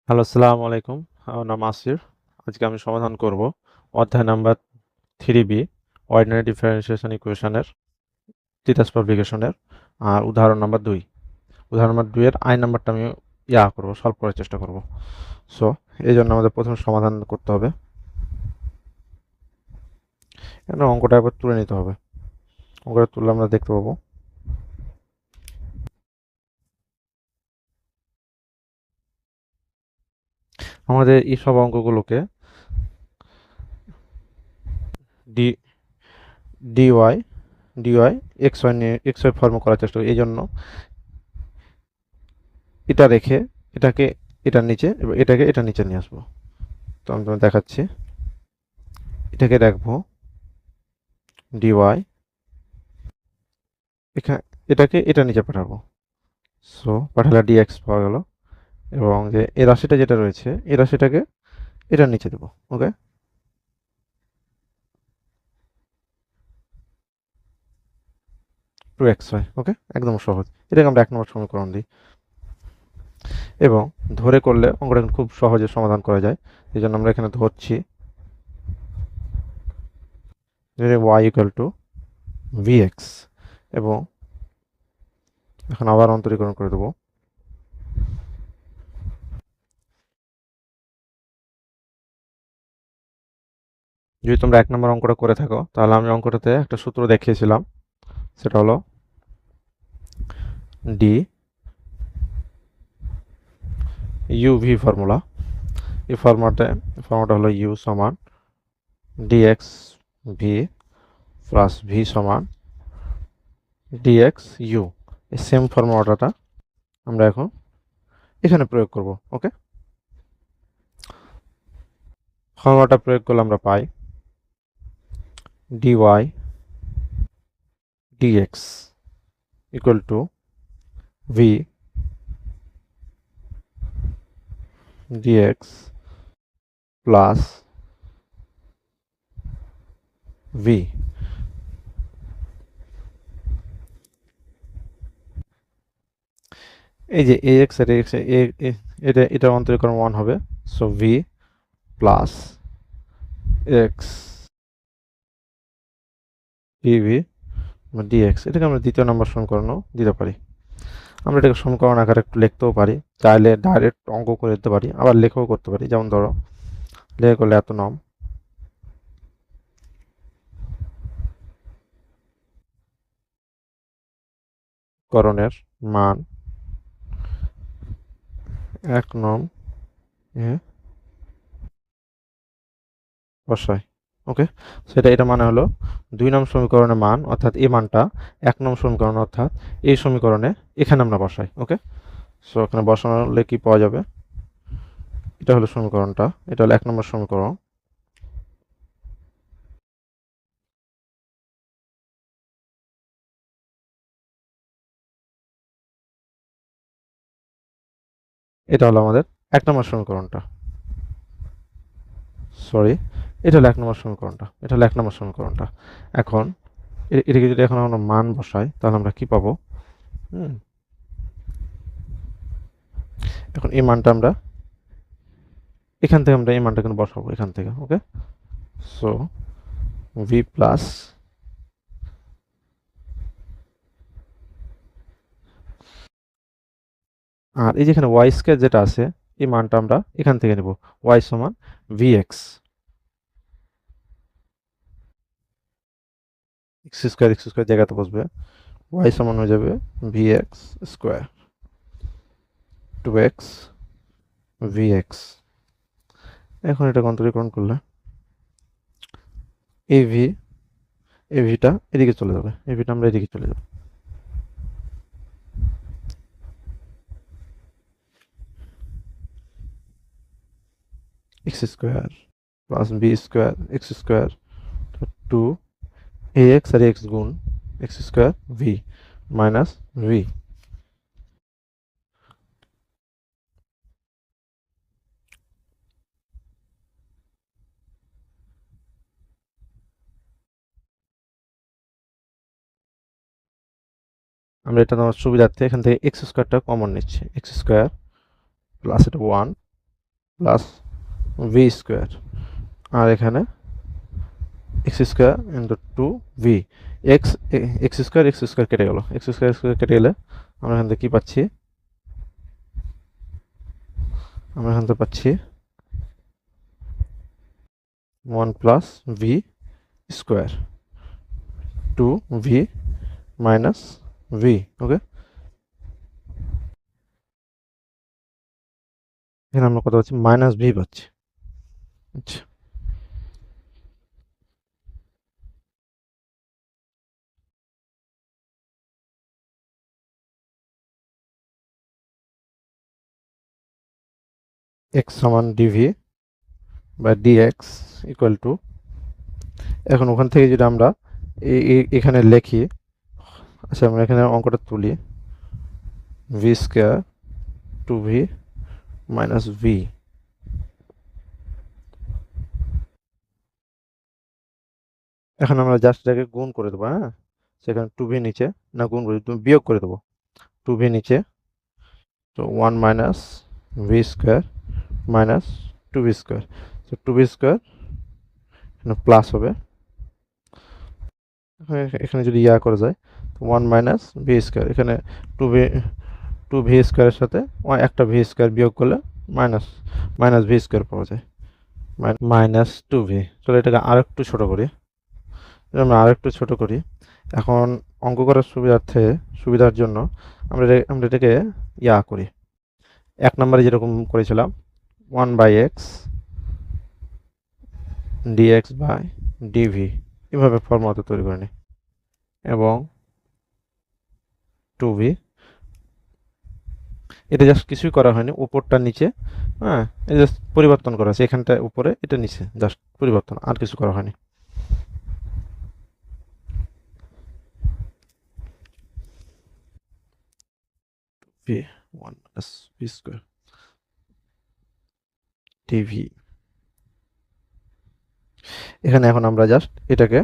Hello, আসসালামু আলাইকুম। আমার নাম আসির। আজকে আমি সমাধান করব অধ্যায় নাম্বার 3B অর্ডিনারি ডিফারেন্সিয়েশন ইকুয়েশনের তিতাস পাবলিকেশনের আর উদাহরণ নাম্বার 2। উদাহরণ নাম্বার 2 এর আই নাম্বারটা আমি সলভ করার চেষ্টা করব। সো এই জন্য আমাদের প্রথমে সমাধান করতে হবে। এখানে অঙ্কটা একবার তুলে নিতে হবে। অঙ্কটা তুললে আমরা দেখতে পাবো আমাদের এই সব অঙ্কগুলোকে d dy dy x y নিয়ে এক্স ওয়াই ফর্মে করার চেষ্টা করি। এই জন্য এটা রেখে এটাকে এটার নিচে এবং এটাকে এটার নিচে নিয়ে আসবো। তো আমি তোমাকে দেখাচ্ছি। এটাকে রাখবো ডিওয়াই, এখানে এটাকে এটা নিচে পাঠাবো। সো পাঠালে ডিএক্স পাওয়া গেল এবং যে এই রাশিটা যেটা রয়েছে এই রাশিটাকে এটার নিচে দেবো। ওকে, টু এক্স ওয়াই। ওকে, একদম সহজ। এটাকে আমরা 1 নম্বর সমীকরণ দিই এবং ধরে করলে অঙ্কটা খুব সহজে সমাধান করা যায়। এই জন্য আমরা এখানে ধরছি ওয়াই ইকুয়াল টু ভিএক্স এবং এখন আবার অন্তরীকরণ করে দেবো। যদি তোমরা 1 নম্বর অঙ্কটা করে থাকো তাহলে আমি অঙ্কটাতে একটা সূত্র দেখিয়েছিলাম, সেটা হলো ডি ইউভি ফর্মুলা। এই ফর্মুলাটা হলো ইউ সমান ডিএক্স ভি প্লাস ভি সমান ডিএক্স ইউ। এই সেম ফর্মুলাটা আমরা এখন এখানে প্রয়োগ করব। ওকে, ফর্মুলাটা প্রয়োগ করলে আমরা পাই d y d x equal to v d x plus v. এই যে এ এক্স আর এক্স এটা অন্তরীকরণ 1 হবে। So v plus x v dx, এটাকে আমরা দ্বিতীয় নম্বর সমীকরণও দিতে পারি। আমরা এটাকে সমীকরণ আকারে একটু লিখতেও পারি, চাইলে ডাইরেক্ট অঙ্ক করে দিতে পারি, আবার লেখাও করতে পারি। যেমন ধরো লেখা করলে এত নম করণের মান 1 নম বসাই। ওকে, সেটা এটা মানে হলো 2 নং সমীকরণের মান অর্থাৎ এই মানটা 1 নং সমীকরণ অর্থাৎ এই সমীকরণে এখানে আমরা বসাই। ওকে, সো এখানে বসালে কি পাওয়া যাবে, এটা হলো সমীকরণটা, এটা হলো 1 নম্বর সমীকরণ। এটা হলো আমাদের 1 নম্বর সমীকরণটা। সরি, এটা হলো 1 নম্বর সমীকরণটা, এটা হলো 1 নম্বর সমীকরণটা। এখন এটাকে যদি এখন আমরা মান বসাই তাহলে আমরা কি পাবো? এখন এই মানটা আমরা এখান থেকে আমরা এই মানটা কিন্তু বসাবো এখান থেকে। ওকে, সো ভি প্লাস আর এই যেখানে ওয়াই স্কয়ার যেটা আছে এই মানটা আমরা এখান থেকে নেব। ওয়াই সমান ভিএক্স, এক্স স্কয়ার জায়গাতে বসবে, ওয়াই সমান হয়ে যাবে ভিএক্স স্কয়ার, 2x ভিএক্স। এখন এটা অন্তরীকরণ করলে এভি এভিটা এদিকে চলে যাবে, এভিটা আমরা এদিকে চলে যাবে। X square plus b square x square 2 x আর এক্স গুণ x square v minus v. আমরা এটা আমার সুবিধার্থে এখান থেকে এক্স স্কয়ারটা কমন নিচ্ছি, এক্স স্কয়ার প্লাস এটা 1 প্লাস ভি স্কোয়ার, আর এখানে x square into two v. X square কেটে গেল, এক্স স্কোয়ার কেটে গেলে আমরা এখান থেকে কী পাচ্ছি, আমরা এখান থেকে পাচ্ছি 1 plus v square two v minus v. Okay, এখানে আমরা কত পাচ্ছি, মাইনাস ভি পাচ্ছি। আচ্ছা, এক্স সমান ডিভি বা ডিএক্স ইকুয়াল টু, এখন ওখান থেকে যদি আমরা এখানে লিখি, আচ্ছা আমরা এখানে অঙ্কটা তুলি, v square two v minus v. এখন আমরা জাস্ট এটাকে গুণ করে দেবো, হ্যাঁ, সেখানে টু ভি নিচে, না গুণ করে তুমি বিয়োগ করে দেবো, টু ভি নিচে, তো 1 minus v square minus two v square, তো টু ভি স্কোয়ার এখানে প্লাস হবে, এখানে যদি ইয়া করা যায়, তো 1 মাইনাস ভি স্কোয়ার, এখানে টু ভি স্কোয়ারের সাথে একটা ভি স্কোয়ার বিয়োগ করলে মাইনাস মাইনাস ভি স্কোয়ার পাওয়া যায়, মাইনাস টু ভি। চলো এটাকে আরেকটু ছোটো করি, আমরা আরেকটু ছোটো করি। এখন অঙ্ক করার সুবিধার জন্য আমরা এটাকে ইয়া করি, এক নম্বরে যেরকম করেছিলাম 1 by x dx by dv, এভাবে ফর্মুলাটা তৈরি করে নিই, এবং টু ভি, এটা জাস্ট কিছুই করা হয়নি, উপরটা নিচে, হ্যাঁ, এটা জাস্ট পরিবর্তন করা আছে, এখানটা উপরে এটা নিচে, জাস্ট পরিবর্তন, আর কিছু করা হয়নি। V 1 plus v square dv, এখানে এখন আমরা জাস্ট এটাকে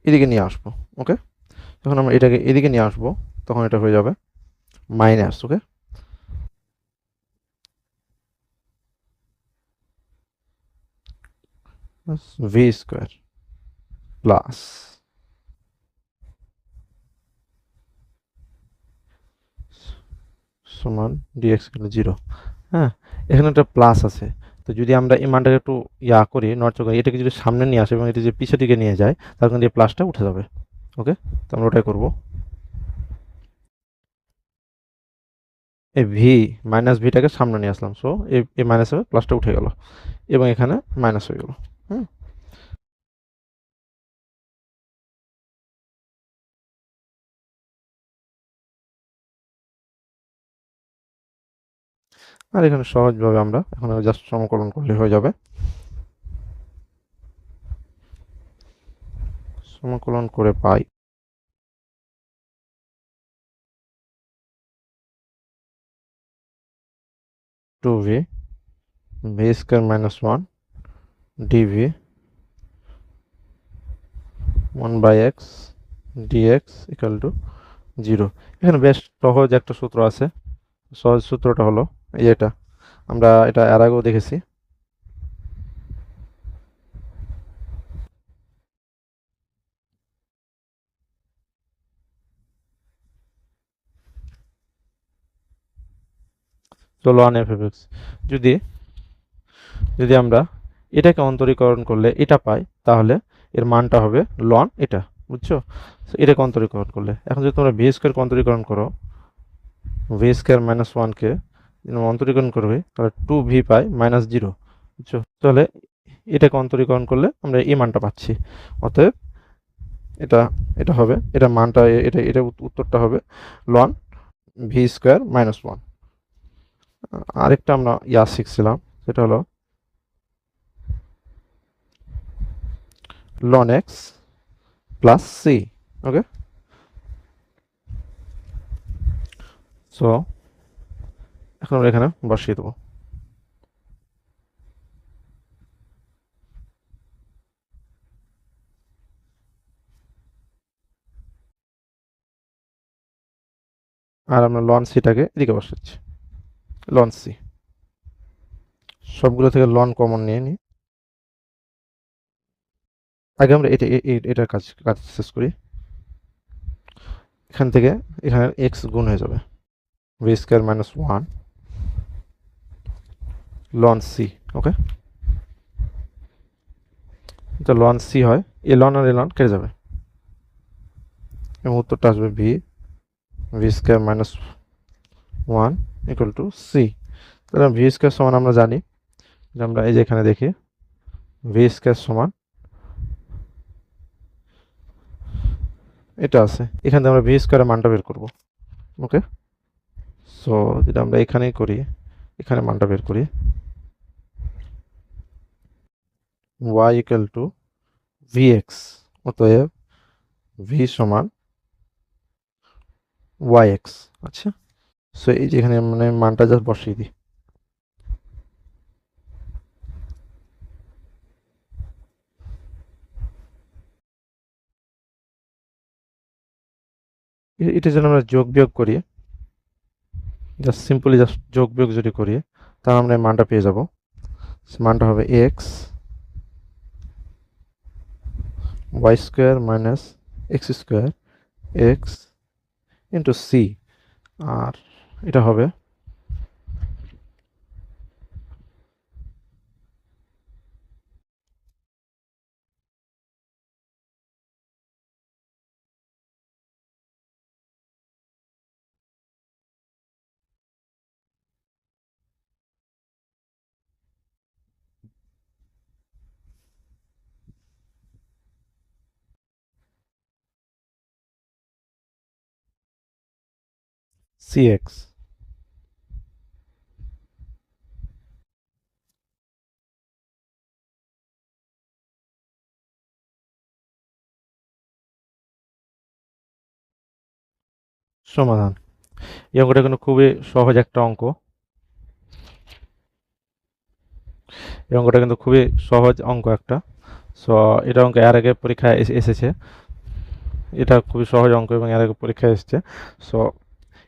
এদিকে নিয়ে আসবো। ওকে, যখন আমরা এটাকে এদিকে নিয়ে আসবো তখন এটা হয়ে যাবে মাইনাস, ওকে, ভি স্কোয়ার প্লাস সমান ডিএক্স ইকুয়াল জিরো। হ্যাঁ, এখানে একটা প্লাস আছে, তো যদি আমরা এই মানটাকে একটু ইয়া করি, নড়চড় করি, এটাকে যদি সামনে নিয়ে আসে এবং এটা যদি পিছের দিকে নিয়ে যায়, তাহলে কিন্তু এই প্লাসটা উঠে যাবে। ওকে, তো আমরা ওটাই করবো, এই ভি মাইনাস ভিটাকে সামনে নিয়ে আসলাম, সো এই মাইনাস হবে, প্লাসটা উঠে গেল এবং এখানে মাইনাস হয়ে গেল। হুম, আর এখানে সহজভাবে আমরা এখন জাস্ট সমকলন করলে হয়ে যাবে, সমকলন করে পাই two v v square minus one d v 1 by x d x equal to zero. এখানে বেশ সহজ একটা সূত্র আছে, সহজ সূত্রটা হলো এই, এটা আমরা এটা এর আগেও দেখেছি, চলো ওয়ান এফ এফ এক্স, যদি যদি আমরা এটাকে অন্তরীকরণ করলে এটা পাই, তাহলে এর মানটা হবে লন এটা, বুঝছো? So, এটাকে অন্তরীকরণ করলে, এখন যদি তোমরা ভি স্কোয়ারকে অন্তরীকরণ করো, ভি স্কোয়ার মাইনাস ওয়ানকে অন্তরীকরণ করবে, তাহলে টু ভি পাই মাইনাস জিরো, বুঝছো? তাহলে এটাকে অন্তরীকরণ করলে আমরা এই মানটা পাচ্ছি, অতএব এটা এটা হবে, এটা মানটা, এটা এটা উত্তরটা হবে ln v square minus one. আরেকটা আমরা ইয়া শিখছিলাম, সেটা হলো ln x plus c. Okay, so এখন আমরা এখানে বসিয়ে দেবো, আর আমরা লন সিটাকে এদিকে বসাচ্ছি, লন সি। সবগুলো থেকে লন কমন নিয়ে নিই। আগে আমরা এটার কাজ শেষ করি। এখান থেকে এখানে এক্স গুণ হয়ে যাবে v square minus 1 ln c. Okay, এটা লন সি হয়, এ লন আর এ লন কেটে যাবে এবং উত্তরটা আসবে v square minus 1 equal to c. তাহলে ভি স্কোয়ার সমান আমরা জানি যে আমরা এই যে এখানে দেখি ভি স্কোয়ার সমান এটা আছে, এখান থেকে আমরা ভি স্কোয়ারের মানটা বের করব। ওকে, সো যেটা আমরা এখানেই করি, এখানে মানটা বের করি y equal to v x, অতএব ভি সমান ওয়াই এক্স। আচ্ছা, সো এই যে এখানে মানে মানটা জাস্ট বসিয়ে দিই। এটা যেন আমরা যোগ বিয়োগ করি, জাস্ট সিম্পলি জাস্ট যোগ বিয়োগ যদি করি তাহলে আমরা এই মানটা পেয়ে যাব। মানটা হবে x y square minus x square x into c, আর এটা হবে সি এক্স। সমাধান। এই অঙ্কটা কিন্তু খুবই সহজ একটা অঙ্ক। এই অঙ্কটা কিন্তু খুবই সহজ অঙ্ক একটা। সো এটা অঙ্ক এর আগে পরীক্ষায় এসেছে, এটা খুবই সহজ অঙ্ক এবং এর আগে পরীক্ষায় এসেছে। সো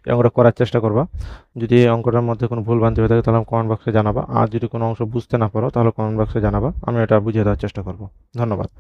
এই অঙ্কটা করার চেষ্টা করবা। যদি এই অঙ্কটার মধ্যে কোনো ভুল ভ্রান্তি হয়ে থাকে তাহলে কমেন্ট বক্সে জানাবা, আর যদি কোনো অংশ বুঝতে না পারো তাহলে কমেন্ট বক্সে জানাবা, আমি এটা বুঝিয়ে দেওয়ার চেষ্টা করব। ধন্যবাদ।